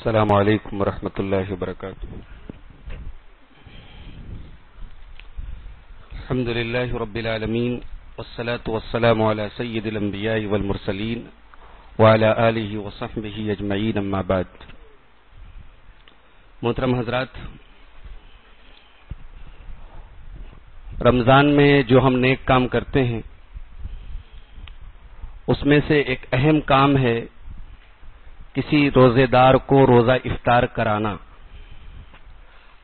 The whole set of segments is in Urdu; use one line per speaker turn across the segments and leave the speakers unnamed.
السلام علیکم ورحمۃ اللہ وبرکاتہ. الحمد للہ رب العالمین والصلاة والسلام علی سید الانبیاء والمرسلین وعلی آلہ وصحبہ اجمعین، اما بعد. محترم حضرات، رمضان میں جو ہم نیک کام کرتے ہیں اس میں سے ایک اہم کام ہے کسی روزے دار کو روزہ افطار کرانا.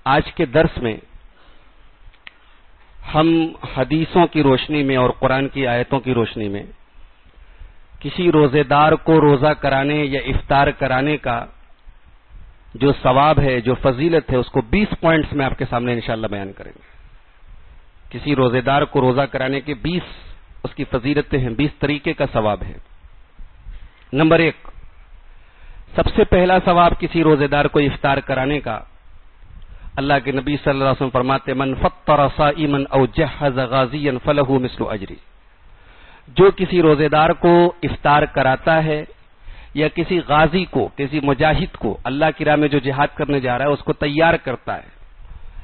آج کے درس میں ہم حدیثوں کی روشنی میں اور قرآن کی آیتوں کی روشنی میں کسی روزے دار کو روزہ کرانے یا افطار کرانے کا جو ثواب ہے، جو فضیلت ہے، اس کو 20 پوائنٹس میں آپ کے سامنے انشاءاللہ بیان کریں گے. کسی روزے دار کو روزہ کرانے کے 20 اس کی فضیلتیں ہیں، 20 طریقے کا ثواب ہے. نمبر 1، سب سے پہلا ثواب کسی روزے دار کو افطار کرانے کا، اللہ کے نبی صلی اللہ علیہ وسلم فرماتے من فطر صائما او جہز غازیا فلہ مثل اجری. جو کسی روزے دار کو افطار کراتا ہے یا کسی غازی کو، کسی مجاہد کو اللہ کی راہ میں جو جہاد کرنے جا رہا ہے اس کو تیار کرتا ہے،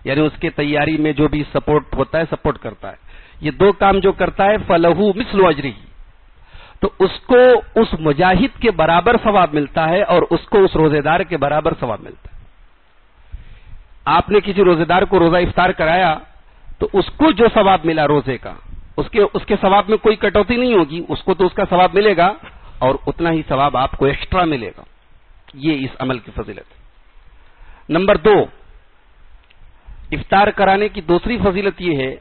یعنی اس کے تیاری میں جو بھی سپورٹ ہوتا ہے سپورٹ کرتا ہے، یہ دو کام جو کرتا ہے فلہ مثل اجری، تو اس کو اس مجاہد کے برابر ثواب ملتا ہے اور اس کو اس روزے دار کے برابر ثواب ملتا ہے. آپ نے کسی روزے دار کو روزہ افطار کرایا تو اس کو جو ثواب ملا روزے کا، اس کے ثواب میں کوئی کٹوتی نہیں ہوگی، اس کو تو اس کا ثواب ملے گا اور اتنا ہی ثواب آپ کو ایکسٹرا ملے گا. یہ اس عمل کی فضیلت ہے. نمبر 2، افطار کرانے کی دوسری فضیلت یہ ہے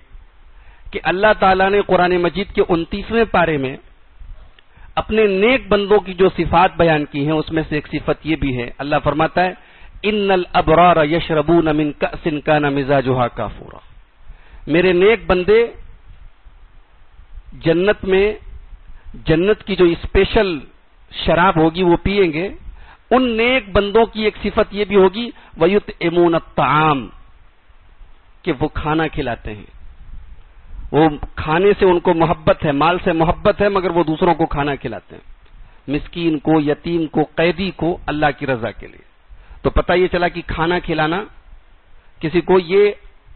کہ اللہ تعالیٰ نے قرآن مجید کے 29ویں پارے میں اپنے نیک بندوں کی جو صفات بیان کی ہیں اس میں سے ایک صفت یہ بھی ہے. اللہ فرماتا ہے ان الابرار یشربون من کأس کان مزاجها کافورا. میرے نیک بندے جنت میں جنت کی جو اسپیشل شراب ہوگی وہ پیئیں گے. ان نیک بندوں کی ایک صفت یہ بھی ہوگی وَيُطْعِمُونَ الطَّعَامَ، کہ وہ کھانا کھلاتے ہیں. وہ کھانے سے ان کو محبت ہے، مال سے محبت ہے، مگر وہ دوسروں کو کھانا کھلاتے ہیں، مسکین کو، یتیم کو، قیدی کو، اللہ کی رضا کے لیے. تو پتہ یہ چلا کہ کھانا کھلانا کسی کو یہ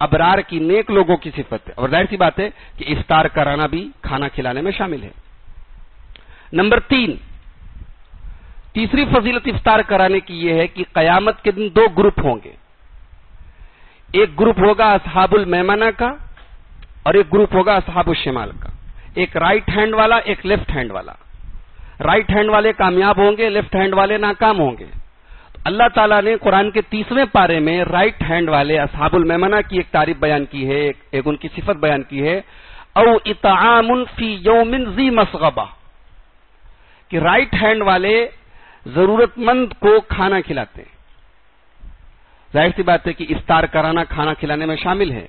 ابرار کی، نیک لوگوں کی صفت ہے. اور ظاہر سی بات ہے کہ افطار کرانا بھی کھانا کھلانے میں شامل ہے. نمبر 3، تیسری فضیلت افطار کرانے کی یہ ہے کہ قیامت کے دن 2 گروپ ہوں گے. ایک گروپ ہوگا اصحاب المیمنہ کا اور ایک گروپ ہوگا اصحاب الشمال کا. ایک رائٹ ہینڈ والا، ایک لیفٹ ہینڈ والا. رائٹ ہینڈ والے کامیاب ہوں گے، لیفٹ ہینڈ والے ناکام ہوں گے. تو اللہ تعالیٰ نے قرآن کے 30ویں پارے میں رائٹ ہینڈ والے اصحاب المیمنہ کی ایک تعریف بیان کی ہے، ایک ان کی صفت بیان کی ہے او اطعام فی یوم ذی مسغبہ، کہ رائٹ ہینڈ والے ضرورت مند کو کھانا کھلاتے ہیں. ظاہر سی بات ہے کہ افطار کرانا کھانا کھلانے میں شامل ہے،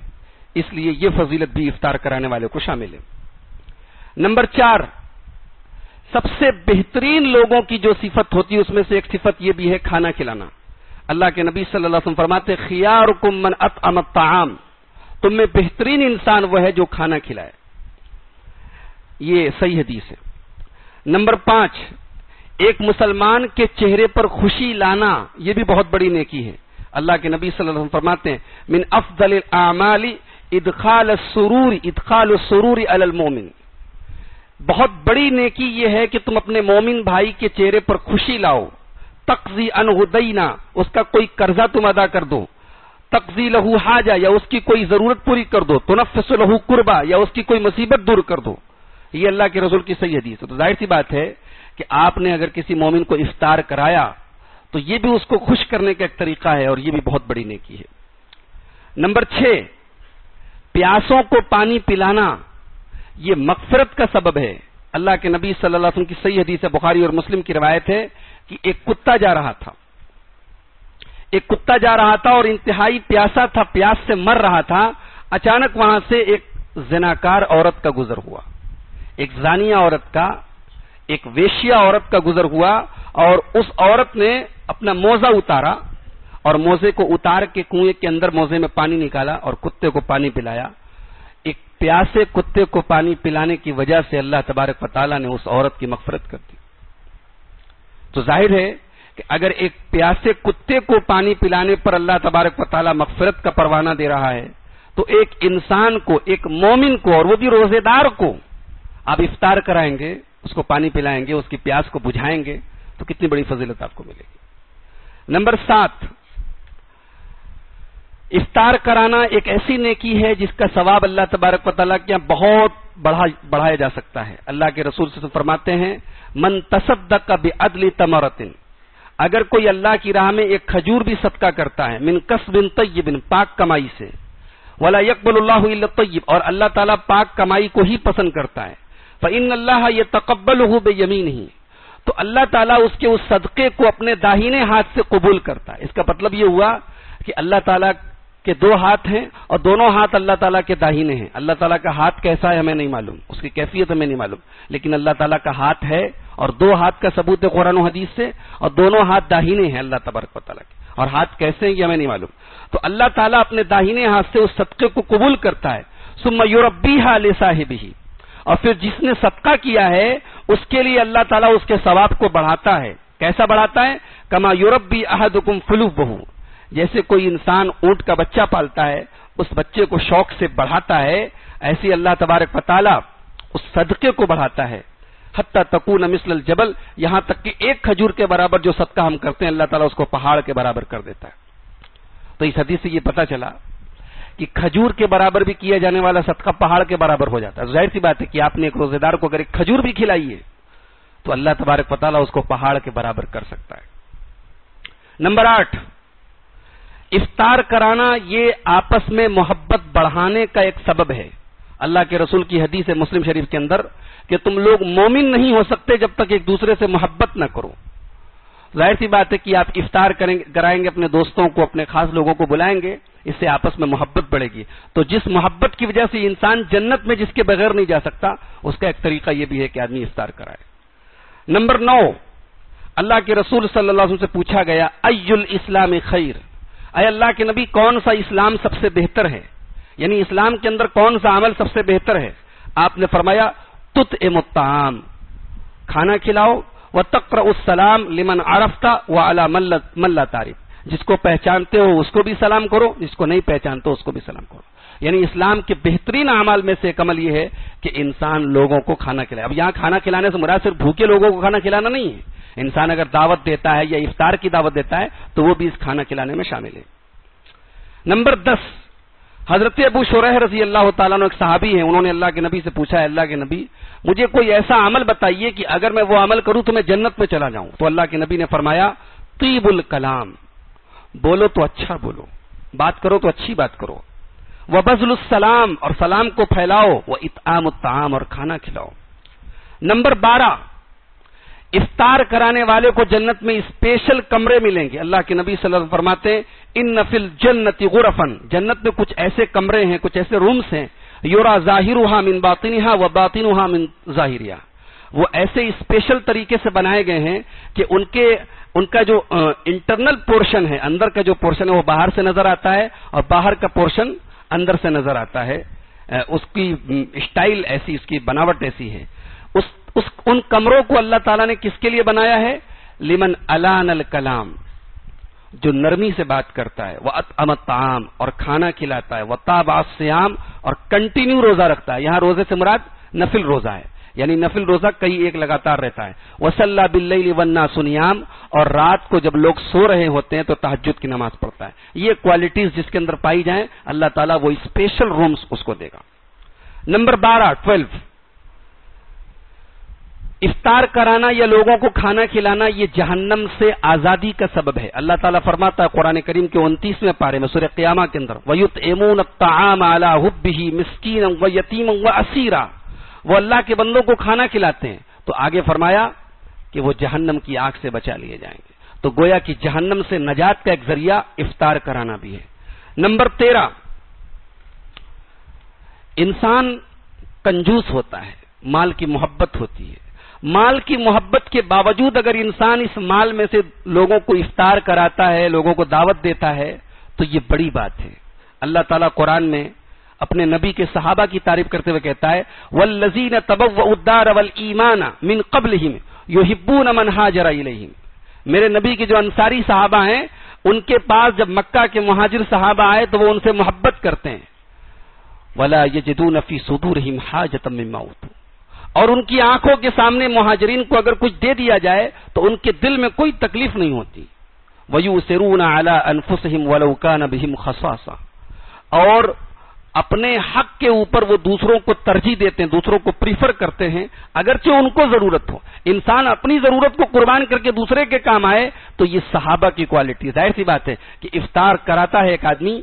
اس لیے یہ فضیلت بھی افطار کرانے والے کو شامل ہے. نمبر 4، سب سے بہترین لوگوں کی جو صفت ہوتی ہے اس میں سے ایک صفت یہ بھی ہے کھانا کھلانا. اللہ کے نبی صلی اللہ علیہ وسلم فرماتے خیارکم من اطعم الطعام، تم میں بہترین انسان وہ ہے جو کھانا کھلائے. یہ صحیح حدیث ہے. نمبر 5، ایک مسلمان کے چہرے پر خوشی لانا یہ بھی بہت بڑی نیکی ہے. اللہ کے نبی صلی اللہ علیہ وسلم فرماتے ہیں من افضل الاعمال ادخال السرور علی المومن. بہت بڑی نیکی یہ ہے کہ تم اپنے مومن بھائی کے چہرے پر خوشی لاؤ. تقضی عنہ دینا، اس کا کوئی قرضہ تم ادا کر دو. تقضی لہو حاجہ، یا اس کی کوئی ضرورت پوری کر دو. تنفس لہو کربہ، یا اس کی کوئی مصیبت دور کر دو. یہ اللہ کے رسول کی صحیح حدیث ہے. تو ظاہر سی بات ہے کہ آپ نے اگر کسی مومن کو افطار کرایا تو یہ بھی اس کو خوش کرنے کا ایک طریقہ ہے اور یہ بھی بہت بڑی نیکی ہے. نمبر 6، پیاسوں کو پانی پلانا یہ مغفرت کا سبب ہے. اللہ کے نبی صلی اللہ علیہ وسلم کی صحیح حدیث ہے، بخاری اور مسلم کی روایت ہے کہ ایک کتا جا رہا تھا اور انتہائی پیاسا تھا، پیاس سے مر رہا تھا. اچانک وہاں سے ایک زناکار عورت کا گزر ہوا، ایک زانیہ عورت کا، ایک ویشیہ عورت کا گزر ہوا، اور اس عورت نے اپنا موزہ اتارا اور موزے کو اتار کے کنویں کے اندر موزے میں پانی نکالا اور کتے کو پانی پلایا. ایک پیاسے کتے کو پانی پلانے کی وجہ سے اللہ تبارک و تعالیٰ نے اس عورت کی مغفرت کر دی. تو ظاہر ہے کہ اگر ایک پیاسے کتے کو پانی پلانے پر اللہ تبارک و تعالیٰ مغفرت کا پروانہ دے رہا ہے، تو ایک انسان کو، ایک مومن کو، اور وہ بھی روزے دار کو آپ افطار کرائیں گے، اس کو پانی پلائیں گے، اس کی پیاس کو بجھائیں گے، تو کتنی بڑی فضیلت آپ کو ملے گی۔ نمبر 7، افطار کرانا ایک ایسی نیکی ہے جس کا ثواب اللہ تبارک و تعالیٰ کے یہاں بہت بڑھایا جا سکتا ہے۔ اللہ کے رسول صلی اللہ علیہ وسلم فرماتے ہیں، من تصدق بعدل تمرۃ، اگر کوئی اللہ کی راہ میں ایک کھجور بھی صدقہ کرتا ہے، من کسب طیب، پاک کمائی سے، ولا يقبل اللہ الا الطیب، اور اللہ تعالیٰ پاک کمائی کو ہی پسند کرتا ہے، فإن اللہ یتقبلہ بیمینہ، تو اللہ تعالیٰ اس کے اس صدقے کو اپنے داہنے ہاتھ سے قبول کرتا ہے۔ اس کا مطلب یہ ہوا کہ اللہ تعالیٰ کے دو ہاتھ ہیں اور دونوں ہاتھ اللہ تعالیٰ کے داہنے ہیں۔ اللہ تعالیٰ کا ہاتھ کیسا ہے ہمیں نہیں معلوم، اس کی کیفیت ہمیں نہیں معلوم، لیکن اللہ تعالیٰ کا ہاتھ ہے، اور دو ہاتھ کا ثبوت ہے قرآن و حدیث سے، اور دونوں ہاتھ داہنے ہیں اللہ تبارک و تعالیٰ کے، اور ہاتھ کیسے ہیں یہ ہمیں نہیں معلوم۔ تو اللہ تعالیٰ اپنے داہنے ہاتھ سے اس صدقے کو قبول کرتا ہے، ثم یربیھا لصاحبہ، اور پھر جس نے صدقہ کیا ہے اس کے لیے اللہ تعالیٰ اس کے ثواب کو بڑھاتا ہے۔ کیسا بڑھاتا ہے؟ کما یربی احدکم فلوبہ، جیسے کوئی انسان اونٹ کا بچہ پالتا ہے، اس بچے کو شوق سے بڑھاتا ہے، ایسے اللہ تبارک و تعالیٰ اس صدقے کو بڑھاتا ہے، حتی تکون مثل الجبل، یہاں تک کہ ایک کھجور کے برابر جو صدقہ ہم کرتے ہیں اللہ تعالیٰ اس کو پہاڑ کے برابر کر دیتا ہے۔ تو اس حدیث سے یہ پتہ چلا کہ کھجور کے برابر بھی کیا جانے والا صدقہ پہاڑ کے برابر ہو جاتا ہے۔ ظاہر سی بات ہے کہ آپ نے ایک روزے دار کو اگر ایک کھجور بھی کھلائی ہے تو اللہ تبارک و تعالیٰ اس کو پہاڑ کے برابر کر سکتا ہے۔ نمبر 8، افطار کرانا یہ آپس میں محبت بڑھانے کا ایک سبب ہے۔ اللہ کے رسول کی حدیث ہے مسلم شریف کے اندر کہ تم لوگ مومن نہیں ہو سکتے جب تک ایک دوسرے سے محبت نہ کرو۔ ظاہر سی بات ہے کہ آپ افطار کرائیں گے، اپنے دوستوں کو، اپنے خاص لوگوں کو بلائیں گے، اس سے آپس میں محبت بڑھے گی۔ تو جس محبت کی وجہ سے انسان جنت میں جس کے بغیر نہیں جا سکتا، اس کا ایک طریقہ یہ بھی ہے کہ آدمی افطار کرائے۔ نمبر 9، اللہ کے رسول صلی اللہ علیہ وسلم سے پوچھا گیا، ای الاسلام خیر، اے اللہ کے نبی کون سا اسلام سب سے بہتر ہے، یعنی اسلام کے اندر کون سا عمل سب سے بہتر ہے؟ آپ نے فرمایا، تطعم الطعام، کھانا کھلاؤ، وتقرأ السلام لمن عرفت وعلی من لا تعرف، جس کو پہچانتے ہو اس کو بھی سلام کرو، جس کو نہیں پہچانتے اس کو بھی سلام کرو۔ یعنی اسلام کے بہترین اعمال میں سے ایک عمل یہ ہے کہ انسان لوگوں کو کھانا کھلائے۔ اب یہاں کھانا کھلانے سے مراد صرف بھوکے لوگوں کو کھانا کھلانا نہیں ہے، انسان اگر دعوت دیتا ہے یا افطار کی دعوت دیتا ہے تو وہ بھی اس کھانا کھلانے میں شامل ہے۔ نمبر 10، حضرت ابو شریح رضی اللہ تعالیٰ عنہ ایک صحابی ہیں، انہوں نے اللہ کے نبی سے پوچھا، ہے اللہ کے نبی مجھے کوئی ایسا عمل بتائیے کہ اگر میں وہ عمل کروں تو میں جنت میں چلا جاؤں۔ تو اللہ کے نبی نے فرمایا، طیب الکلام، بولو تو اچھا بولو، بات کرو تو اچھی بات کرو، وبذل السلام، اور سلام کو پھیلاؤ، واطعام الطعام، اور کھانا کھلاؤ۔ نمبر 12، افطار کرانے والے کو جنت میں اسپیشل کمرے ملیں گے۔ اللہ کے نبی صلی اللہ علیہ وسلم فرماتے ہیں، ان فی الجنت غرفا، جنت میں کچھ ایسے کمرے ہیں، کچھ ایسے رومز ہیں، یرا ظاہرها من باطنها وباطنها من ظاہرها، وہ ایسے اسپیشل طریقے سے بنائے گئے ہیں کہ ان کا جو انٹرنل پورشن ہے، اندر کا جو پورشن ہے وہ باہر سے نظر آتا ہے، اور باہر کا پورشن اندر سے نظر آتا ہے۔ اس کی اسٹائل ایسی، اس کی بناوٹ ایسی ہے۔ ان کمروں کو اللہ تعالیٰ نے کس کے لیے بنایا ہے؟ لمن الان الکلام، جو نرمی سے بات کرتا ہے، واطعم الطعام، اور کھانا کھلاتا ہے، وتابع الصیام، اور کنٹینیو روزہ رکھتا ہے۔ یہاں روزے سے مراد نفل روزہ ہے، یعنی نفل روزہ کئی ایک لگاتار رہتا ہے۔ وصلی باللیل والناس نیام، اور رات کو جب لوگ سو رہے ہوتے ہیں تو تہجد کی نماز پڑھتا ہے۔ یہ کوالٹیز جس کے اندر پائی جائیں اللہ تعالیٰ وہ اسپیشل رومز اس کو دے گا۔ نمبر 12، افطار کرانا یا لوگوں کو کھانا کھلانا یہ جہنم سے آزادی کا سبب ہے۔ اللہ تعالیٰ فرماتا ہے قرآن کریم کے 29ویں پارے میں سورہ قیامہ کے اندر، وَيُطْعِمُونَ الطَّعَامَ عَلَىٰ حُبِّهِ مِسْكِينًا وَيَتِيمًا وَأَسِيرًا، وہ اللہ کے بندوں کو کھانا کھلاتے ہیں، تو آگے فرمایا کہ وہ جہنم کی آگ سے بچا لیے جائیں گے۔ تو گویا کہ جہنم سے نجات کا ایک ذریعہ افطار کرانا بھی ہے۔ نمبر 13، انسان کنجوس ہوتا ہے، مال کی محبت ہوتی ہے، مال کی محبت کے باوجود اگر انسان اس مال میں سے لوگوں کو افطار کراتا ہے، لوگوں کو دعوت دیتا ہے تو یہ بڑی بات ہے۔ اللہ تعالیٰ قرآن میں اپنے نبی کے صحابہ کی تعریف کرتے ہوئے کہتا ہے، وَالَّذِينَ تَبَوَّءُوا الدَّارَ وَالْإِيمَانَ مِنْ قَبْلِهِمْ يُحِبُّونَ مَنْ هَاجَرَ إِلَيْهِمْ، میرے نبی کے جو انصاری صحابہ ہیں ان کے پاس جب مکہ کے مہاجر صحابہ آئے تو وہ ان سے محبت کرتے ہیں. وَلَا يَجِدُونَ فِي صُدُورِهِمْ حَاجَةً مِّمَّا أُوتُوا. اور ان کی آنکھوں کے سامنے مہاجرین کو اگر کچھ دے دیا جائے تو ان کے دل میں کوئی تکلیف نہیں ہوتی. وَيُؤْثِرُونَ عَلَىٰ أَنفُسِهِمْ وَلَوْ كَانَ بِهِمْ خَصَاصَةٌ. اور اپنے حق کے اوپر وہ دوسروں کو ترجیح دیتے ہیں, دوسروں کو پریفر کرتے ہیں اگرچہ ان کو ضرورت ہو. انسان اپنی ضرورت کو قربان کر کے دوسرے کے کام آئے تو یہ صحابہ کی کوالٹی. ظاہر سی بات ہے کہ افطار کراتا ہے ایک آدمی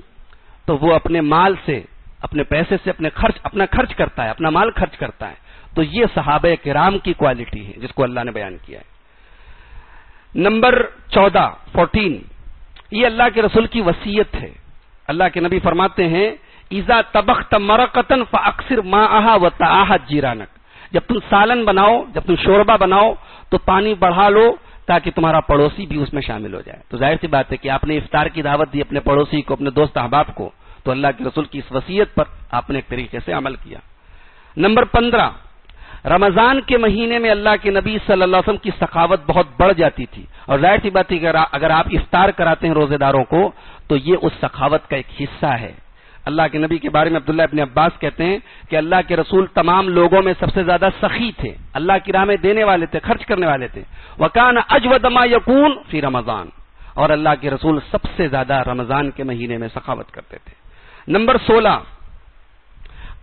تو وہ اپنے مال سے, اپنے پیسے سے اپنا خرچ کرتا ہے, اپنا مال خرچ کرتا ہے. تو یہ صحابہ کرام کی کوالٹی ہے جس کو اللہ نے بیان کیا ہے. نمبر 14 یہ اللہ کے رسول کی وصیت ہے. اللہ کے نبی فرماتے ہیں اذا طبخت مرقۃ فاکثر ماءها وتعاهد جیرانک. جب تم سالن بناؤ, جب تم شوربہ بناؤ تو پانی بڑھا لو تاکہ تمہارا پڑوسی بھی اس میں شامل ہو جائے. تو ظاہر سی بات ہے کہ آپ نے افطار کی دعوت دی اپنے پڑوسی کو, اپنے دوست احباب کو, تو اللہ کے رسول کی اس وصیت پر آپ نے ایک طریقے سے عمل کیا. نمبر 15 رمضان کے مہینے میں اللہ کے نبی صلی اللہ علیہ وسلم کی سخاوت بہت بڑھ جاتی تھی. اور ظاہر سی بات ہے کہ اگر آپ افطار کراتے ہیں روزے داروں کو تو یہ اس سخاوت کا ایک حصہ ہے. اللہ کے نبی کے بارے میں عبداللہ ابن عباس کہتے ہیں کہ اللہ کے رسول تمام لوگوں میں سب سے زیادہ سخی تھے, اللہ کی راہ میں دینے والے تھے, خرچ کرنے والے تھے. وَكَانَ أَجْوَدَ مَا يَكُونُ فِي رمضان. اور اللہ کے رسول سب سے زیادہ رمضان کے مہینے میں سخاوت کرتے تھے. نمبر 16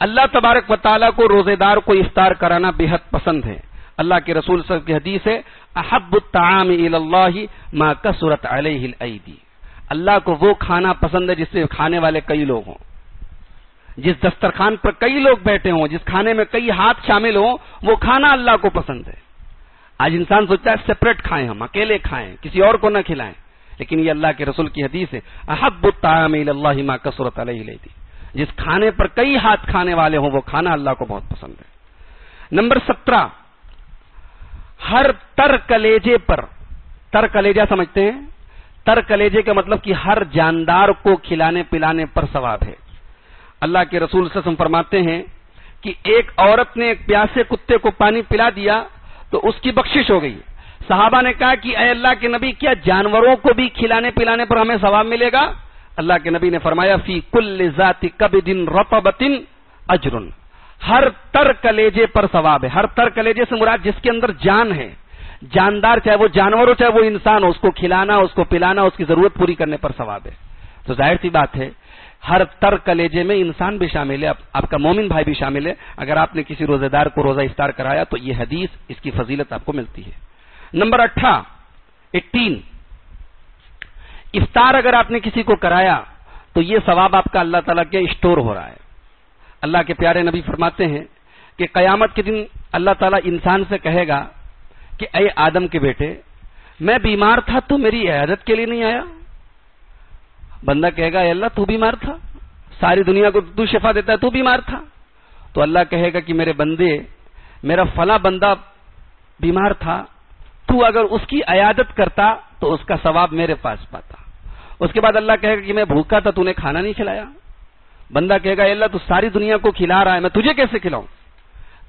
اللہ تبارک و تعالیٰ کو روزے دار کو افطار کرانا بے حد پسند ہے. اللہ کے رسول صلی اللہ علیہ وسلم کی حدیث ہے احب الطعام الی اللہ ما کثرت علیہ الایدی. اللہ کو وہ کھانا پسند ہے جس سے کھانے والے کئی لوگ ہوں, جس دسترخوان پر کئی لوگ بیٹھے ہوں, جس کھانے میں کئی ہاتھ شامل ہوں, وہ کھانا اللہ کو پسند ہے. آج انسان سوچتا ہے سیپریٹ کھائیں, ہم اکیلے کھائیں, کسی اور کو نہ کھلائیں, لیکن یہ اللہ کے رسول کی حدیث ہے احب الطعام الی اللہ ما کثرت علیہ الایدی. جس کھانے پر کئی ہاتھ کھانے والے ہوں وہ کھانا اللہ کو بہت پسند ہے. نمبر 17 ہر تر کلیجے پر, تر کلیجہ سمجھتے ہیں, تر کلیجے کا مطلب کہ ہر جاندار کو کھلانے پلانے پر ثواب ہے. اللہ کے رسول صلی اللہ علیہ وسلم فرماتے ہیں کہ ایک عورت نے ایک پیاسے کتے کو پانی پلا دیا تو اس کی بخشش ہو گئی. صحابہ نے کہا کہ اے اللہ کے نبی کیا جانوروں کو بھی کھلانے پلانے پر ہمیں ثواب ملے گا؟ اللہ کے نبی نے فرمایا فی کل ذات کبد رطبۃ اجر. ہر تر کلیجے پر ثواب ہے. ہر تر کلیجے سے مراد جس کے اندر جان ہے, جاندار, چاہے وہ جانور ہو چاہے وہ انسان ہو, اس کو کھلانا, اس کو پلانا, اس کی ضرورت پوری کرنے پر ثواب ہے. تو ظاہر سی بات ہے ہر تر کلیجے میں انسان بھی شامل ہے, آپ کا مومن بھائی بھی شامل ہے. اگر آپ نے کسی روزے دار کو روزہ افطار کرایا تو یہ حدیث, اس کی فضیلت آپ کو ملتی ہے. نمبر 18 افطار اگر آپ نے کسی کو کرایا تو یہ ثواب آپ کا اللہ تعالیٰ کے اسٹور ہو رہا ہے. اللہ کے پیارے نبی فرماتے ہیں کہ قیامت کے دن اللہ تعالیٰ انسان سے کہے گا کہ اے آدم کے بیٹے, میں بیمار تھا تو میری عیادت کے لیے نہیں آیا. بندہ کہے گا اے اللہ تو بیمار تھا, ساری دنیا کو تو شفا دیتا ہے, تو بیمار تھا. تو اللہ کہے گا کہ میرے بندے, میرا فلاں بندہ بیمار تھا, تو اگر اس کی عیادت کرتا تو اس کا ثواب میرے پاس پاتا. اس کے بعد اللہ کہے گا کہ میں بھوکا تھا, تو نے کھانا نہیں کھلایا. بندہ کہے گا اے اللہ تو ساری دنیا کو کھلا رہا ہے, میں تجھے کیسے کھلاؤں؟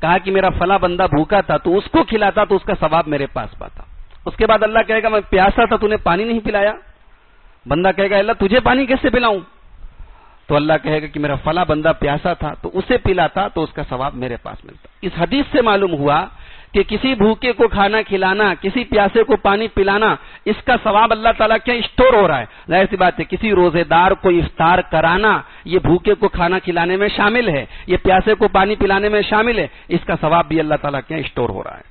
کہا کہ میرا فلاں بندہ بھوکا تھا تو اس کو کھلاتا تو اس کا ثواب میرے پاس پاتا. اس کے بعد اللہ کہے گا میں پیاسا تھا, تو نے پانی نہیں پلایا. بندہ کہے گا اللہ تجھے پانی کیسے پلاؤں؟ تو اللہ کہے گا کہ میرا فلاں بندہ پیاسا تھا تو اسے پلاتا تو اس کا ثواب میرے پاس ملتا. اس حدیث سے معلوم ہوا کہ کسی بھوکے کو کھانا کھلانا, کسی پیاسے کو پانی پلانا, اس کا ثواب اللہ تعالیٰ کے اسٹور ہو رہا ہے. ظاہر سی بات ہے کسی روزے دار کو افطار کرانا یہ بھوکے کو کھانا کھلانے میں شامل ہے, یہ پیاسے کو پانی پلانے میں شامل ہے, اس کا ثواب بھی اللہ تعالیٰ کے اسٹور ہو رہا ہے.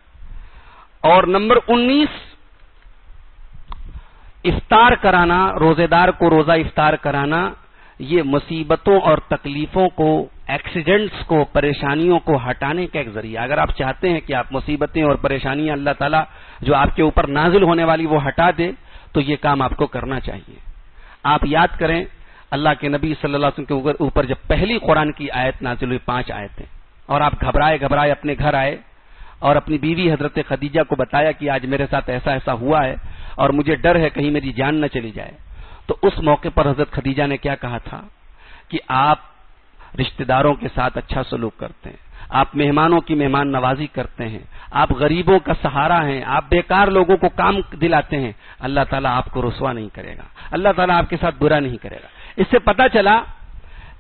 اور نمبر 19 افطار کرانا, روزے دار کو روزہ افطار کرانا یہ مصیبتوں اور تکلیفوں کو, ایکسیڈنٹس کو, پریشانیوں کو ہٹانے کا ایک ذریعہ. اگر آپ چاہتے ہیں کہ آپ مصیبتیں اور پریشانیاں اللہ تعالیٰ جو آپ کے اوپر نازل ہونے والی وہ ہٹا دے تو یہ کام آپ کو کرنا چاہیے. آپ یاد کریں اللہ کے نبی صلی اللہ علیہ وسلم کے اوپر جب پہلی قرآن کی آیت نازل ہوئی, 5 آیتیں, اور آپ گھبرائے اپنے گھر آئے اور اپنی بیوی حضرت خدیجہ کو بتایا کہ آج میرے ساتھ ایسا ایسا ہوا ہے اور مجھے ڈر ہے کہیں میری جان نہ چلی جائے. تو اس موقع پر حضرت خدیجہ نے کیا کہا تھا کہ آپ رشتہ داروں کے ساتھ اچھا سلوک کرتے ہیں, آپ مہمانوں کی مہمان نوازی کرتے ہیں, آپ غریبوں کا سہارا ہیں، آپ بیکار لوگوں کو کام دلاتے ہیں، اللہ تعالیٰ آپ کو رسوا نہیں کرے گا، اللہ تعالیٰ آپ کے ساتھ برا نہیں کرے گا۔ اس سے پتہ چلا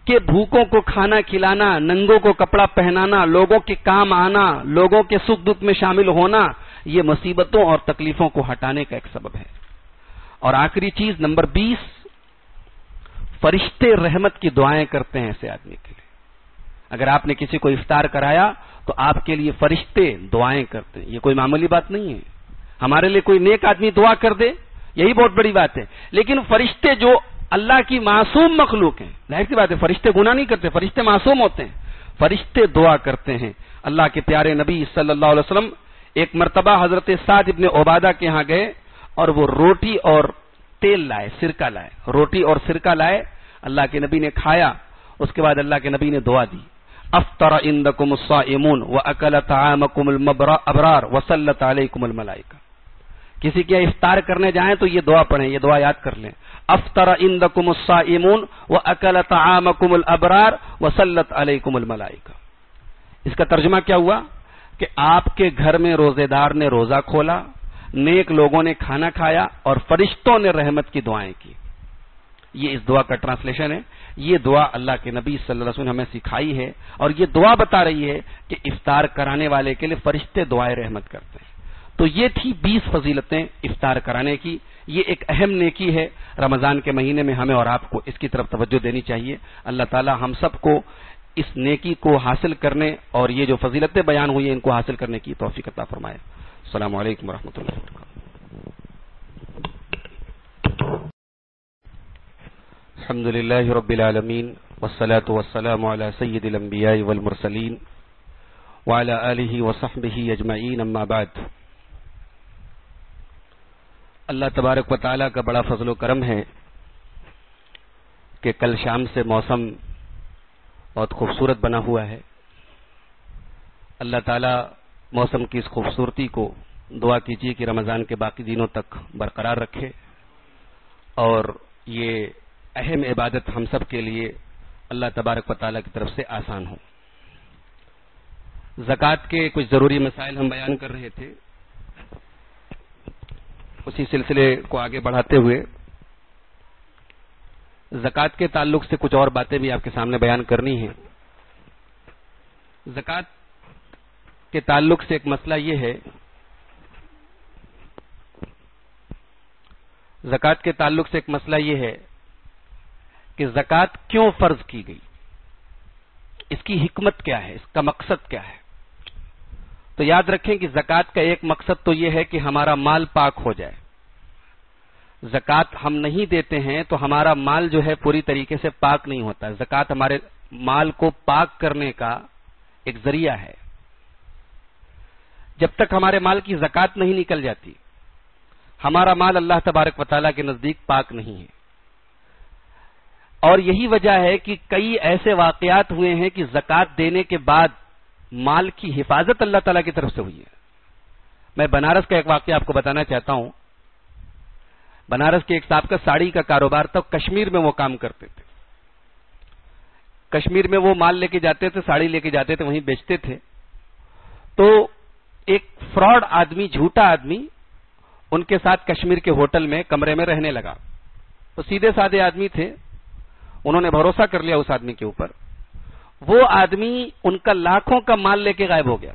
کہ بھوکوں کو کھانا کھلانا، ننگوں کو کپڑا پہنانا، لوگوں کے کام آنا، لوگوں کے سکھ دکھ میں شامل ہونا، یہ مصیبتوں اور تکلیفوں کو ہٹانے کا ایک سبب ہے۔ اور آخری چیز نمبر 20، فرشتے رحمت کی دعائیں کرتے ہیں ایسے آدمی کے لیے۔ اگر آپ نے کسی کو افطار کرایا تو آپ کے لیے فرشتے دعائیں کرتے ہیں، یہ کوئی معمولی بات نہیں ہے۔ ہمارے لیے کوئی نیک آدمی دعا کر دے یہی بہت بڑی بات ہے، لیکن فرشتے جو اللہ کی معصوم مخلوق ہیں، ظاہر سی بات ہے فرشتے گناہ نہیں کرتے، فرشتے معصوم ہوتے ہیں، فرشتے دعا کرتے ہیں۔ اللہ کے پیارے نبی صلی اللہ علیہ وسلم ایک مرتبہ حضرت سعد ابن عبادہ کے ہاں گئے اور وہ روٹی اور تیل لائے، سرکہ لائے، روٹی اور سرکہ لائے، اللہ کے نبی نے کھایا، اس کے بعد اللہ کے نبی نے دعا دی، افطر عندکم الصائمون واکل طعامکم الابرار وصلت علیکم الملائکہ۔ کسی کے افطار کرنے جائیں تو یہ دعا پڑھیں، یہ دعا یاد کر لیں، افطر عندکم الصائمون واکل طعامکم الابرار وصلت علیکم الملائکہ۔ اس کا ترجمہ کیا ہوا کہ آپ کے گھر میں روزے دار نے روزہ کھولا، نیک لوگوں نے کھانا کھایا اور فرشتوں نے رحمت کی دعائیں کی۔ یہ اس دعا کا ٹرانسلیشن ہے۔ یہ دعا اللہ کے نبی صلی اللہ علیہ وسلم نے ہمیں سکھائی ہے، اور یہ دعا بتا رہی ہے کہ افطار کرانے والے کے لیے فرشتے دعائیں رحمت کرتے ہیں۔ تو یہ تھی 20 فضیلتیں افطار کرانے کی۔ یہ ایک اہم نیکی ہے، رمضان کے مہینے میں ہمیں اور آپ کو اس کی طرف توجہ دینی چاہیے۔ اللہ تعالی ہم سب کو اس نیکی کو حاصل کرنے اور یہ جو فضیلتیں بیان ہوئی ہیں ان کو حاصل کرنے کی توفیق عطا فرمائے۔ السلام علیکم ورحمۃ اللہ وبرکاتہ۔ الحمد للہ رب العالمین والصلاة والسلام علی سید الانبیاء والمرسلین وعلی آلہ وصحبہ اجمعین، اما بعد۔ اللہ تبارک و تعالیٰ کا بڑا فضل و کرم ہے کہ کل شام سے موسم بہت خوبصورت بنا ہوا ہے۔ اللہ تعالیٰ موسم کی اس خوبصورتی کو دعا کیجیے کہ رمضان کے باقی دنوں تک برقرار رکھے، اور یہ اہم عبادت ہم سب کے لیے اللہ تبارک و تعالیٰ کی طرف سے آسان ہو۔ زکوٰۃ کے کچھ ضروری مسائل ہم بیان کر رہے تھے، اسی سلسلے کو آگے بڑھاتے ہوئے زکوٰۃ کے تعلق سے کچھ اور باتیں بھی آپ کے سامنے بیان کرنی ہیں۔ زکوٰۃ کے تعلق سے ایک مسئلہ یہ ہے، زکوٰۃ کے تعلق سے ایک مسئلہ یہ ہے کہ زکوٰۃ کیوں فرض کی گئی، اس کی حکمت کیا ہے، اس کا مقصد کیا ہے۔ تو یاد رکھیں کہ زکوٰۃ کا ایک مقصد تو یہ ہے کہ ہمارا مال پاک ہو جائے۔ زکوٰۃ ہم نہیں دیتے ہیں تو ہمارا مال جو ہے پوری طریقے سے پاک نہیں ہوتا۔ زکوٰۃ ہمارے مال کو پاک کرنے کا ایک ذریعہ ہے۔ جب تک ہمارے مال کی زکوٰۃ نہیں نکل جاتی، ہمارا مال اللہ تبارک و تعالیٰ کے نزدیک پاک نہیں ہے۔ اور یہی وجہ ہے کہ کئی ایسے واقعات ہوئے ہیں کہ زکوٰۃ دینے کے بعد مال کی حفاظت اللہ تعالیٰ کی طرف سے ہوئی ہے۔ میں بنارس کا ایک واقعہ آپ کو بتانا چاہتا ہوں۔ بنارس کے ایک صاحب کا ساڑی کا کاروبار تھا، کشمیر میں وہ کام کرتے تھے۔ کشمیر میں وہ مال لے کے جاتے تھے، ساڑی لے کے جاتے تھے، وہیں بیچتے تھے۔ تو ایک فراڈ آدمی، جھوٹا آدمی ان کے ساتھ کشمیر کے ہوٹل میں کمرے میں رہنے لگا۔ تو سیدھے سادے آدمی تھے، انہوں نے بھروسہ کر لیا اس آدمی کے اوپر۔ وہ آدمی ان کا لاکھوں کا مال لے کے غائب ہو گیا۔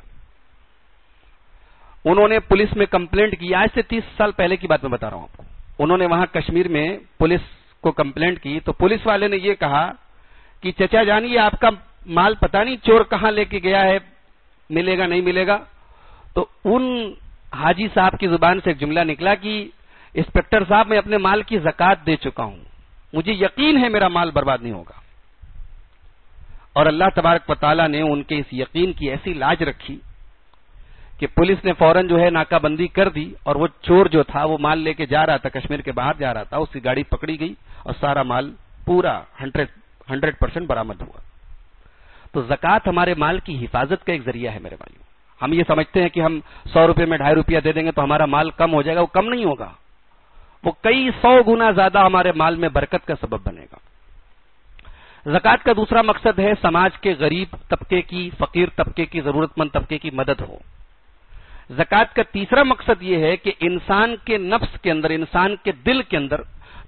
انہوں نے پولیس میں کمپلینٹ کی، آج سے 30 سال پہلے کی بات میں بتا رہا ہوں آپ کو۔ انہوں نے وہاں کشمیر میں پولیس کو کمپلینٹ کی تو پولیس والے نے یہ کہا کہ چچا جان یہ آپ کا مال پتہ نہیں چور کہاں لے کے گیا ہے، ملے گا نہیں ملے گا۔ تو ان حاجی صاحب کی زبان سے ایک جملہ نکلا کہ انسپکٹر صاحب میں اپنے مال کی زکوٰۃ دے چکا ہوں، مجھے یقین ہے میرا مال برباد نہیں ہوگا۔ اور اللہ تبارک و تعالیٰ نے ان کے اس یقین کی ایسی لاج رکھی کہ پولیس نے فوراً جو ہے ناکہ بندی کر دی، اور وہ چور جو تھا وہ مال لے کے جا رہا تھا، کشمیر کے باہر جا رہا تھا، اس کی گاڑی پکڑی گئی اور سارا مال پورا 100% برآمد ہوا۔ تو زکوٰۃ ہمارے مال کی حفاظت کا ایک ذریعہ ہے میرے بھائیوں۔ ہم یہ سمجھتے ہیں کہ ہم 100 روپے میں 2.5 روپیہ دے دیں گے تو ہمارا مال کم ہو جائے گا، وہ کم نہیں ہوگا، وہ کئی 100 گنا زیادہ ہمارے مال میں برکت کا سبب بنے گا۔ زکوٰۃ کا دوسرا مقصد ہے سماج کے غریب طبقے کی، فقیر طبقے کی، ضرورت مند طبقے کی مدد ہو۔ زکات کا تیسرا مقصد یہ ہے کہ انسان کے نفس کے اندر، انسان کے دل کے اندر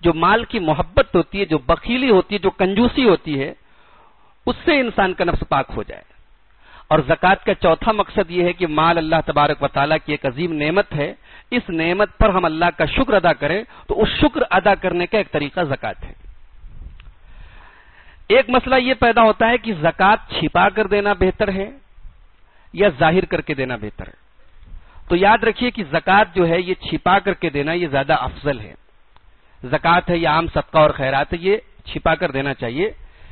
جو مال کی محبت ہوتی ہے، جو بخیلی ہوتی ہے، جو کنجوسی ہوتی ہے، اس سے انسان کا نفس پاک ہو جائے۔ اور زکات کا چوتھا مقصد یہ ہے کہ مال اللہ تبارک و تعالیٰ کی ایک عظیم نعمت ہے، اس نعمت پر ہم اللہ کا شکر ادا کریں، تو اس شکر ادا کرنے کا ایک طریقہ زکات ہے۔ ایک مسئلہ یہ پیدا ہوتا ہے کہ زکات چھپا کر دینا بہتر ہے یا ظاہر کر کے دینا بہتر ہے؟ تو یاد رکھیے کہ زکات جو ہے یہ چھپا کر کے دینا یہ زیادہ افضل ہے۔ زکات ہے یا عام صدقہ اور خیرات ہے، یہ چھپا کر دینا چاہیے،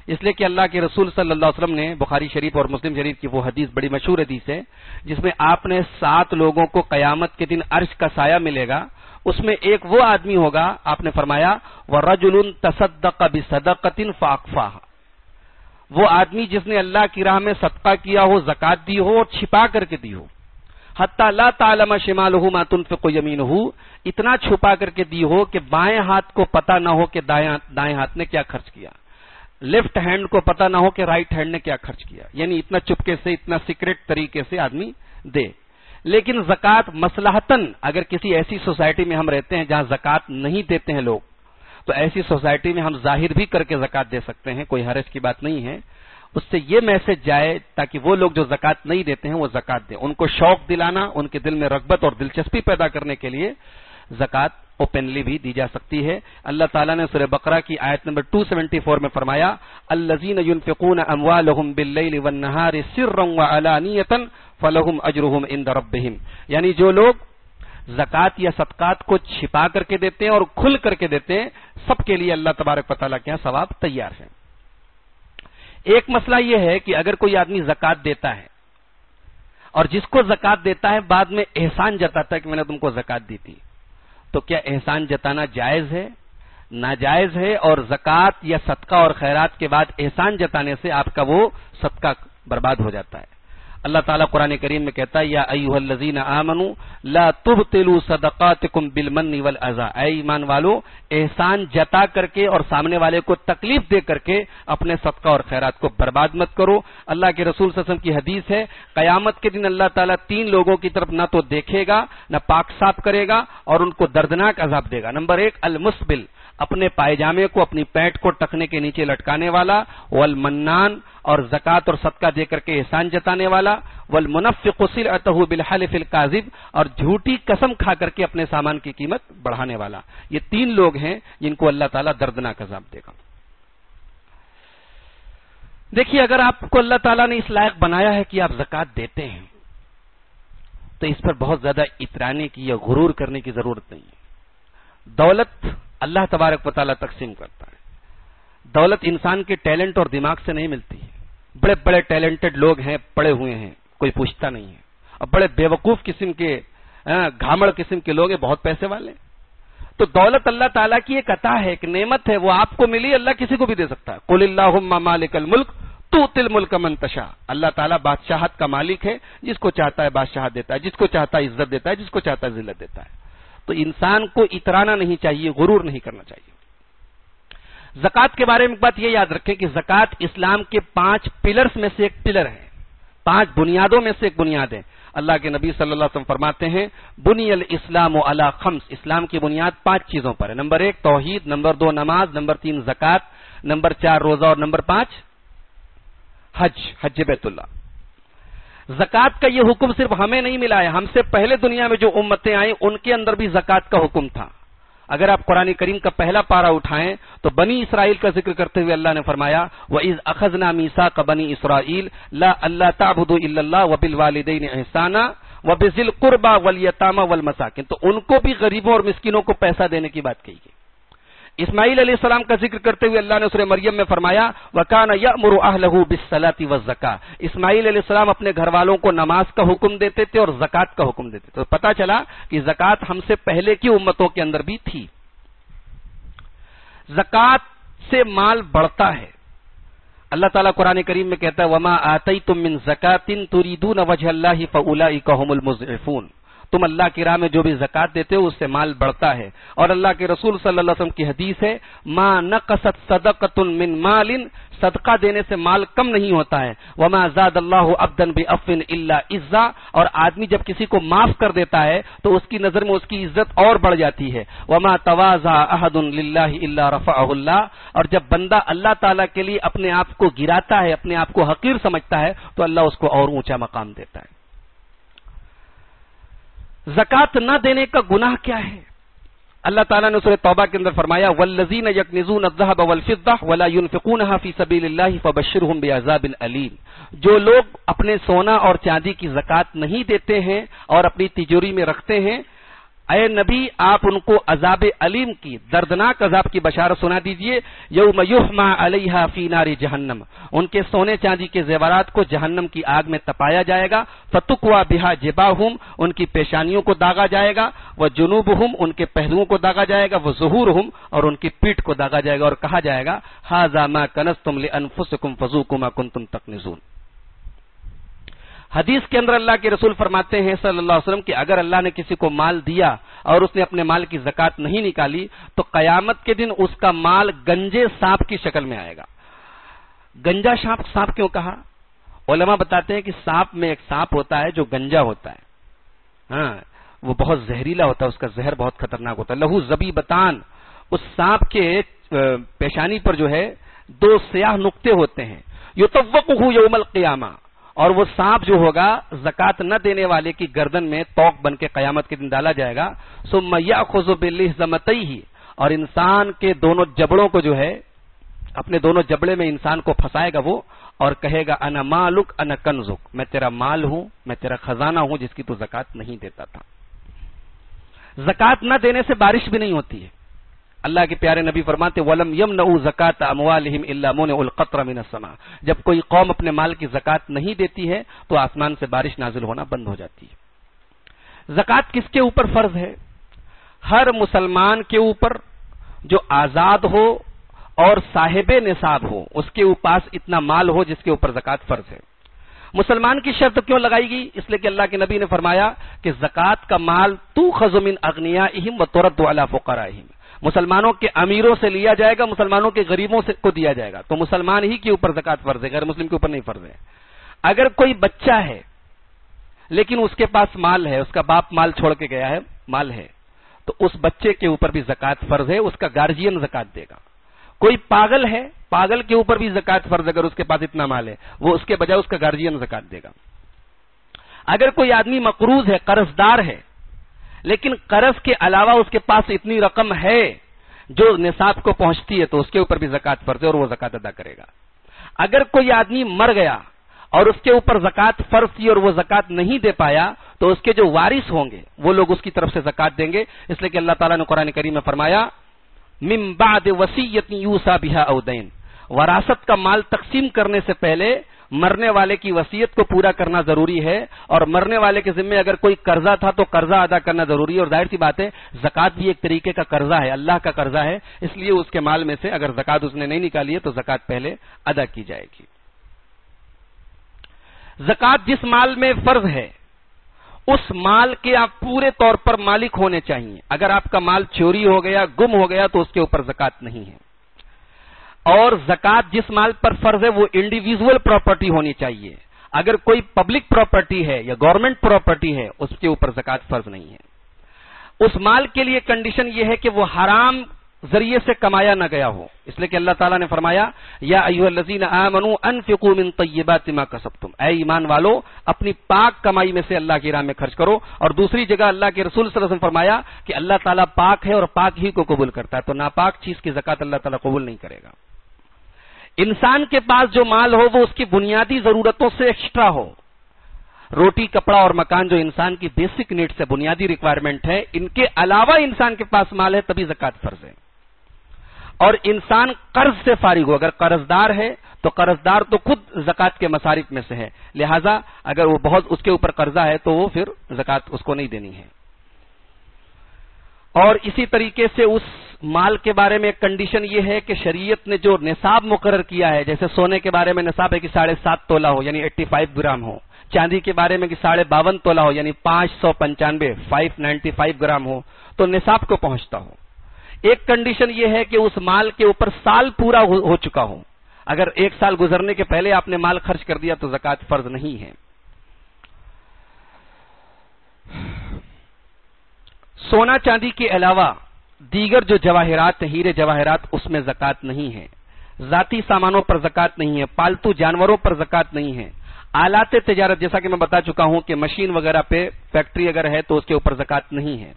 اس لیے کہ اللہ کے رسول صلی اللہ علیہ وسلم نے بخاری شریف اور مسلم شریف کی وہ حدیث، بڑی مشہور حدیث ہے، جس میں آپ نے 7 لوگوں کو قیامت کے دن عرش کا سایہ ملے گا، اس میں ایک وہ آدمی ہوگا، آپ نے فرمایا وَرَجُلٌ تَصَدَّقَ بِصَدَقَةٍ فَأَخْفَاهَا، وہ آدمی جس نے اللہ کی راہ میں صدقہ کیا ہو، زکات دی ہو اور چھپا کر کے دی ہو، حتی لا تعلم شمالہ ما تنفق یمینہ، اتنا چھپا کر کے دی ہو کہ بائیں ہاتھ کو پتہ نہ ہو کہ دائیں ہاتھ نے کیا خرچ کیا، لیفٹ ہینڈ کو پتہ نہ ہو کہ رائٹ ہینڈ نے کیا خرچ کیا، یعنی اتنا چپکے سے، اتنا سیکرٹ طریقے سے آدمی دے۔ لیکن زکات مصلحتاً، اگر کسی ایسی سوسائٹی میں ہم رہتے ہیں جہاں زکات نہیں دیتے ہیں لوگ، تو ایسی سوسائٹی میں ہم ظاہر بھی کر کے زکات دے سکتے ہیں، کوئی حرج کی بات نہیں ہے۔ اس سے یہ میسج جائے تاکہ وہ لوگ جو زکات نہیں دیتے ہیں وہ زکات دیں، ان کو شوق دلانا، ان کے دل میں رغبت اور دلچسپی پیدا کرنے کے لیے زکات اوپنلی بھی دی جا سکتی ہے۔ اللہ تعالیٰ نے سورہ بقرہ کی آیت نمبر 274 میں فرمایا الذین ينفقون اموالهم باللیل والنہار سرا وعلانیۃ فلہم اجرہم عند ربہم، یعنی جو لوگ زکات یا صدقات کو چھپا کر کے دیتے ہیں اور کھل کر کے دیتے ہیں، سب کے لیے اللہ تبارک و تعالیٰ کے یہاں ثواب تیار ہے۔ ایک مسئلہ یہ ہے کہ اگر کوئی آدمی زکات دیتا ہے اور جس کو زکات دیتا ہے بعد میں احسان جتاتا ہے کہ میں نے تم کو زکات دی تھی، تو کیا احسان جتانا جائز ہے؟ ناجائز ہے، اور زکات یا صدقہ اور خیرات کے بعد احسان جتانے سے آپ کا وہ صدقہ برباد ہو جاتا ہے۔ اللہ تعالیٰ قرآن کریم میں کہتا ہے یا ایھا الذین آمنوا لا تبطلوا صدقاتکم بالمن والاذی، اے ایمان والو احسان جتا کر کے اور سامنے والے کو تکلیف دے کر کے اپنے صدقہ اور خیرات کو برباد مت کرو۔ اللہ کے رسول صلی اللہ علیہ وسلم کی حدیث ہے قیامت کے دن اللہ تعالیٰ 3 لوگوں کی طرف نہ تو دیکھے گا، نہ پاک صاف کرے گا، اور ان کو دردناک عذاب دے گا۔ نمبر 1 المسبل، اپنے پائجامے کو، اپنی پینٹ کو ٹکنے کے نیچے لٹکانے والا، والمنان، اور زکات اور صدقہ دے کر کے احسان جتانے والا، والمنفق سلعتہ بالحلف الکاذب، اور جھوٹی قسم کھا کر کے اپنے سامان کی قیمت بڑھانے والا۔ یہ 3 لوگ ہیں جن کو اللہ تعالیٰ دردناک عذاب دے گا۔ دیکھیے، اگر آپ کو اللہ تعالیٰ نے اس لائق بنایا ہے کہ آپ زکات دیتے ہیں تو اس پر بہت زیادہ اترانے کی یا غرور کرنے کی ضرورت نہیں ہے۔ دولت اللہ تبارک و تعالیٰ تقسیم کرتا ہے۔ دولت انسان کے ٹیلنٹ اور دماغ سے نہیں ملتی ہے۔ بڑے بڑے ٹیلنٹڈ لوگ ہیں، پڑھے ہوئے ہیں، کوئی پوچھتا نہیں ہے، اور بڑے بیوقوف قسم کے، گھامڑ قسم کے لوگ ہیں، بہت پیسے والے۔ تو دولت اللہ تعالیٰ کی ایک عطا ہے، ایک نعمت ہے، وہ آپ کو ملی، اللہ کسی کو بھی دے سکتا ہے۔ قل اللہم مالک الملک تؤتی الملک من تشاء، اللہ تعالیٰ بادشاہت کا مالک ہے، جس کو چاہتا ہے بادشاہت دیتا ہے، جس کو چاہتا ہے عزت دیتا ہے، جس کو چاہتا ہے ذلت دیتا ہے۔ تو انسان کو اترانا نہیں چاہیے، غرور نہیں کرنا چاہیے۔ زکات کے بارے میں ایک بات یہ یاد رکھیں کہ زکات اسلام کے 5 پلرز میں سے ایک پلر ہے، 5 بنیادوں میں سے ایک بنیاد ہے۔ اللہ کے نبی صلی اللہ علیہ وسلم فرماتے ہیں بنی الاسلام علی 5، اسلام کی بنیاد 5 چیزوں پر ہے۔ نمبر 1 توحید، نمبر 2 نماز، نمبر 3 زکات، نمبر 4 روزہ، اور نمبر 5 حج بیت اللہ۔ زکات کا یہ حکم صرف ہمیں نہیں ملا ہے، ہم سے پہلے دنیا میں جو امتیں آئیں ان کے اندر بھی زکات کا حکم تھا۔ اگر آپ قرآن کریم کا پہلا پارہ اٹھائیں تو بنی اسرائیل کا ذکر کرتے ہوئے اللہ نے فرمایا وَإِذْ أَخَذْنَا مِيثَاقَ بَنِي إِسْرَائِيلَ لَا تَعْبُدُوا إِلَّا اللَّهَ وَبِالْوَالِدَيْنِ إِحْسَانًا وَبِذِي الْقُرْبَى وَالْيَتَامَى وَالْمَسَاكِينِ، تو ان کو بھی غریبوں اور مسکینوں کو پیسہ دینے کی بات کہی گئی۔ اسماعیل علیہ السلام کا ذکر کرتے ہوئے اللہ نے سورہ مریم میں فرمایا وَكَانَ يَأْمُرُ أَهْلَهُ بِالصَّلَاةِ وَالزَّكَاةِ، اسماعیل علیہ السلام اپنے گھر والوں کو نماز کا حکم دیتے تھے اور زکات کا حکم دیتے تھے۔ تو پتہ چلا کہ زکات ہم سے پہلے کی امتوں کے اندر بھی تھی۔ زکات سے مال بڑھتا ہے۔ اللہ تعالیٰ قرآن کریم میں کہتا ہے وَمَا آتَيْتُم مِّن زَكَاةٍ تُرِيدُونَ وَجْهَ اللَّهِ فَأُولَٰئِكَ هُمُ الْمُضْعِفُونَ، تم اللہ کی راہ میں جو بھی زکات دیتے ہو اس سے مال بڑھتا ہے. اور اللہ کے رسول صلی اللہ علیہ وسلم کی حدیث ہے ما نقصت صدقۃ من مال, صدقہ دینے سے مال کم نہیں ہوتا ہے. وما زاد اللہ عبدا بعفو الا عزا, اور آدمی جب کسی کو معاف کر دیتا ہے تو اس کی نظر میں اس کی عزت اور بڑھ جاتی ہے. وما تواضع احد للہ الا رفعہ اللہ, اور جب بندہ اللہ تعالیٰ کے لیے اپنے آپ کو گراتا ہے, اپنے آپ کو حقیر سمجھتا ہے, تو اللہ اس کو اور اونچا مقام دیتا ہے. زکات نہ دینے کا گناہ کیا ہے؟ اللہ تعالیٰ نے سورہ توبہ کے اندر فرمایا والذین یکنزون الذهب والفضة ولا ينفقونها في سبيل الله فبشرهم بعذاب الیم. جو لوگ اپنے سونا اور چاندی کی زکات نہیں دیتے ہیں اور اپنی تجوری میں رکھتے ہیں, اے نبی آپ ان کو عذاب علیم کی, دردناک عذاب کی بشارت سنا دیجئے. یوم یحمى علیہا فی نار جہنم, ان کے سونے چاندی کے زیورات کو جہنم کی آگ میں تپایا جائے گا. فتقوی بہا جباہم, ان کی پیشانیوں کو داغا جائے گا. وجنوبہم, ان کے پہلوؤں کو داغا جائے گا. وظہورہم, اور ان کی پیٹھ کو داغا جائے گا, اور کہا جائے گا ھذا ما کنزتم لانفسکم فذوقوا ما کنتم تکنزون. حدیث کے اندر اللہ کے رسول فرماتے ہیں صلی اللہ علیہ وسلم کہ اگر اللہ نے کسی کو مال دیا اور اس نے اپنے مال کی زکات نہیں نکالی تو قیامت کے دن اس کا مال گنجے سانپ کی شکل میں آئے گا. گنجا سانپ کیوں کہا؟ علماء بتاتے ہیں کہ سانپ میں ایک سانپ ہوتا ہے جو گنجا ہوتا ہے, ہاں وہ بہت زہریلا ہوتا ہے, اس کا زہر بہت خطرناک ہوتا ہے. لہو زبیبتان, اس سانپ کے پیشانی پر جو ہے 2 سیاہ نقطے ہوتے ہیں. یطوقہ یوم القیامہ, اور وہ سانپ جو ہوگا زکات نہ دینے والے کی گردن میں توق بن کے قیامت کے دن ڈالا جائے گا. ثم یأخذ بلحظمتیہ, اور انسان کے دونوں جبڑوں کو جو ہے اپنے دونوں جبڑے میں انسان کو پھنسائے گا وہ, اور کہے گا انا مالک انا کنزک, میں تیرا مال ہوں, میں تیرا خزانہ ہوں جس کی تو زکات نہیں دیتا تھا. زکات نہ دینے سے بارش بھی نہیں ہوتی ہے. اللہ کے پیارے نبی فرماتے وَلَمْ يَمْنَعُوا زَكَاةَ أَمْوَالِهِمْ إِلَّا مُنِعُوا الْقَطْرَ مِنَ السَّمَاءِ, جب کوئی قوم اپنے مال کی زکات نہیں دیتی ہے تو آسمان سے بارش نازل ہونا بند ہو جاتی ہے. زکات کس کے اوپر فرض ہے؟ ہر مسلمان کے اوپر جو آزاد ہو اور صاحب نصاب ہو, اس کے پاس اتنا مال ہو جس کے اوپر زکات فرض ہے. مسلمان کی شرط کیوں لگائی گئی؟ اس لیے کہ اللہ کے نبی نے فرمایا کہ زکات کا مال تؤخذ من اغنیائہم وترد علی فقرائہم, مسلمانوں کے امیروں سے لیا جائے گا, مسلمانوں کے غریبوں سے کو دیا جائے گا. تو مسلمان ہی کے اوپر زکات فرض ہے, غیر مسلم کے اوپر نہیں فرض ہے. اگر کوئی بچہ ہے لیکن اس کے پاس مال ہے, اس کا باپ مال چھوڑ کے گیا ہے, مال ہے, تو اس بچے کے اوپر بھی زکات فرض ہے, اس کا گارجین زکات دے گا. کوئی پاگل ہے, پاگل کے اوپر بھی زکات فرض, اگر اس کے پاس اتنا مال ہے, وہ اس کے بجائے اس کا گارجین زکات دے گا. اگر کوئی آدمی مقروض ہے, قرض دار ہے, لیکن قرض کے علاوہ اس کے پاس اتنی رقم ہے جو نصاب کو پہنچتی ہے, تو اس کے اوپر بھی زکات فرض ہے اور وہ زکات ادا کرے گا. اگر کوئی آدمی مر گیا اور اس کے اوپر زکات فرض تھی اور وہ زکات نہیں دے پایا, تو اس کے جو وارث ہوں گے وہ لوگ اس کی طرف سے زکات دیں گے. اس لیے کہ اللہ تعالیٰ نے قرآن کریم میں فرمایا من بعد وصیۃ یوصی بہا او دین, وراثت کا مال تقسیم کرنے سے پہلے مرنے والے کی وصیت کو پورا کرنا ضروری ہے, اور مرنے والے کے ذمے اگر کوئی قرضہ تھا تو قرضہ ادا کرنا ضروری ہے. اور ظاہر سی بات ہے زکات بھی ایک طریقے کا قرضہ ہے, اللہ کا قرضہ ہے, اس لیے اس کے مال میں سے اگر زکات اس نے نہیں نکالی ہے تو زکات پہلے ادا کی جائے گی. زکات جس مال میں فرض ہے اس مال کے آپ پورے طور پر مالک ہونے چاہیے. اگر آپ کا مال چوری ہو گیا, گم ہو گیا, تو اس کے اوپر زکات نہیں ہے. اور زکات جس مال پر فرض ہے وہ انڈیویجول پراپرٹی ہونی چاہیے. اگر کوئی پبلک پراپرٹی ہے یا گورنمنٹ پراپرٹی ہے اس کے اوپر زکات فرض نہیں ہے. اس مال کے لیے کنڈیشن یہ ہے کہ وہ حرام ذریعے سے کمایا نہ گیا ہو. اس لیے کہ اللہ تعالیٰ نے فرمایا یا ایھا الذین آمنوا انفقوا من طیبات ما کسبتم, اے ایمان والو اپنی پاک کمائی میں سے اللہ کی راہ میں خرچ کرو. اور دوسری جگہ اللہ کے رسول صلی اللہ علیہ وسلم فرمایا کہ اللہ تعالیٰ پاک ہے اور پاک ہی کو قبول کرتا ہے, تو ناپاک چیز کی زکات اللہ تعالیٰ قبول نہیں کرے گا. انسان کے پاس جو مال ہو وہ اس کی بنیادی ضرورتوں سے ایکسٹرا ہو. روٹی, کپڑا اور مکان جو انسان کی بیسک نیڈس ہے, بنیادی ریکوائرمنٹ ہے, ان کے علاوہ انسان کے پاس مال ہے تبھی زکات فرض ہے. اور انسان قرض سے فارغ ہو, اگر قرض دار ہے تو قرض دار تو خود زکات کے مصارف میں سے ہے, لہذا اگر وہ بہت اس کے اوپر قرضہ ہے تو وہ پھر زکات اس کو نہیں دینی ہے. اور اسی طریقے سے اس مال کے بارے میں ایک کنڈیشن یہ ہے کہ شریعت نے جو نصاب مقرر کیا ہے, جیسے سونے کے بارے میں نصاب ہے کہ 7.5 تولہ ہو یعنی 85 گرام ہو, چاندی کے بارے میں کہ 52.5 تولہ ہو یعنی 595 گرام ہو تو نصاب کو پہنچتا ہو۔ ایک کنڈیشن یہ ہے کہ اس مال کے اوپر سال پورا ہو چکا ہو، اگر 1 سال گزرنے کے پہلے آپ نے مال خرچ کر دیا تو زکوٰۃ فرض نہیں ہے۔ سونا چاندی کے علاوہ دیگر جو جواہرات ہیں، ہیرے جواہرات، اس میں زکوٰۃ نہیں ہے۔ ذاتی سامانوں پر زکوٰۃ نہیں ہے، پالتو جانوروں پر زکوٰۃ نہیں ہے، آلات تجارت جیسا کہ میں بتا چکا ہوں کہ مشین وغیرہ پہ فیکٹری اگر ہے تو اس کے اوپر زکوٰۃ نہیں ہے۔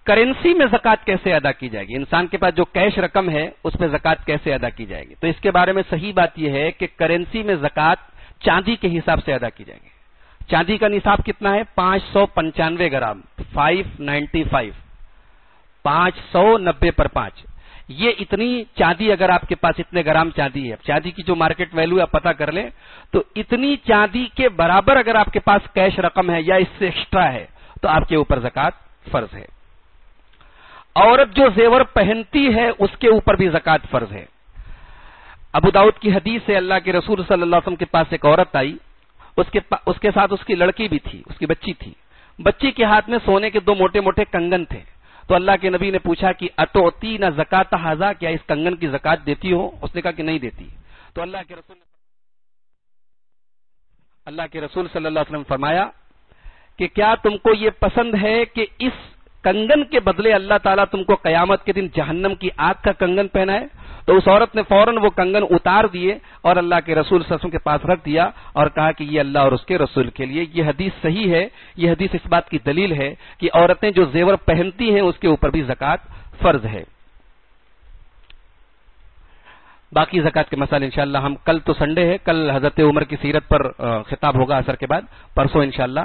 کرنسی میں زکوٰۃ کیسے ادا کی جائے گی؟ انسان کے پاس جو کیش رقم ہے اس میں زکوٰۃ کیسے ادا کی جائے گی؟ تو اس کے بارے میں صحیح بات یہ ہے کہ کرنسی میں زکوٰۃ چاندی کے حساب سے ادا کی جائے گی۔ چاندی کا نصاب کتنا ہے؟ 595 گرام، 595، 590 پر 5۔ یہ اتنی چاندی اگر آپ کے پاس اتنے گرام چاندی ہے، چاندی کی جو مارکیٹ ویلو آپ پتہ کر لیں، تو اتنی چاندی کے برابر اگر آپ کے پاس کیش رقم ہے یا اس سے ایکسٹرا ہے تو آپ کے اوپر زکوٰۃ فرض ہے۔ عورت جو زیور پہنتی ہے اس کے اوپر بھی زکوٰۃ فرض ہے۔ ابو داؤد کی حدیث ہے، اللہ کے رسول صلی اللہ علیہ وسلم کے پاس ایک عورت آئی، اس کے ساتھ اس کی لڑکی بھی تھی، اس کی بچی تھی۔ بچی کے ہاتھ میں سونے کے 2 موٹے موٹے کنگن تھے، تو اللہ کے نبی نے پوچھا کہ اتوتی نہ زکات ہذا، کیا اس کنگن کی زکات دیتی ہو؟ اس نے کہا کہ نہیں دیتی۔ تو اللہ کے رسول صلی اللہ علیہ وسلم نے فرمایا کہ کیا تم کو یہ پسند ہے کہ اس کنگن کے بدلے اللہ تعالیٰ تم کو قیامت کے دن جہنم کی آگ کا کنگن پہنائے؟ تو اس عورت نے فوراً وہ کنگن اتار دیے اور اللہ کے رسول صلی اللہ علیہ وسلم کے پاس رکھ دیا اور کہا کہ یہ اللہ اور اس کے رسول کے لیے۔ یہ حدیث صحیح ہے، یہ حدیث اس بات کی دلیل ہے کہ عورتیں جو زیور پہنتی ہیں اس کے اوپر بھی زکوٰۃ فرض ہے۔ باقی زکوٰۃ کے مسائل انشاءاللہ ہم کل تو سنڈے ہے، کل حضرت عمر کی سیرت پر خطاب ہوگا عصر کے بعد، پرسوں انشاءاللہ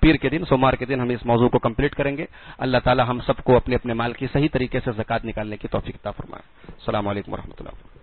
پیر کے دن، سوموار کے دن ہم اس موضوع کو کمپلیٹ کریں گے۔ اللہ تعالی ہم سب کو اپنے اپنے مال کی صحیح طریقے سے زکوٰۃ نکالنے کی توفیق عطا فرمائے۔ السلام علیکم ورحمۃ اللہ۔